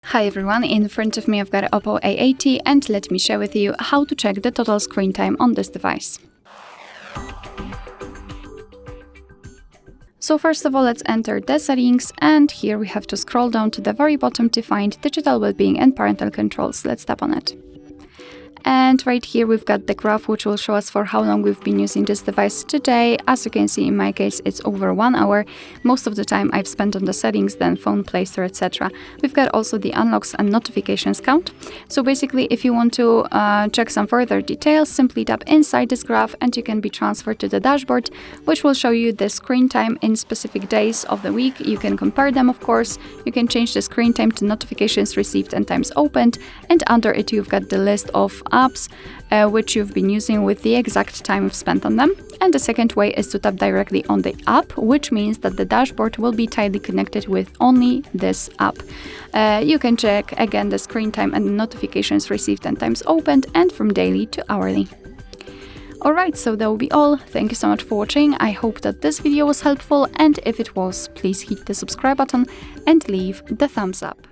Hi everyone, in front of me I've got OPPO A80 and let me share with you how to check the total screen time on this device. So first of all, let's enter the settings, and here we have to scroll down to the very bottom to find digital well-being and parental controls. Let's tap on it. And right here we've got the graph which will show us for how long we've been using this device today. As you can see, in my case it's over 1 hour. Most of the time I've spent on the settings, then phone, Play Store, etc. We've got also the unlocks and notifications count. So basically, if you want to check some further details, simply tap inside this graph and you can be transferred to the dashboard, which will show you the screen time in specific days of the week. You can compare them, of course. You can change the screen time to notifications received and times opened, and under it you've got the list of apps which you've been using with the exact time you've spent on them. And the second way is to tap directly on the app, which means that the dashboard will be tightly connected with only this app. You can check again the screen time and the notifications received and times opened, and from daily to hourly. Alright, so that will be all. Thank you so much for watching. I hope that this video was helpful, and if it was, please hit the subscribe button and leave the thumbs up.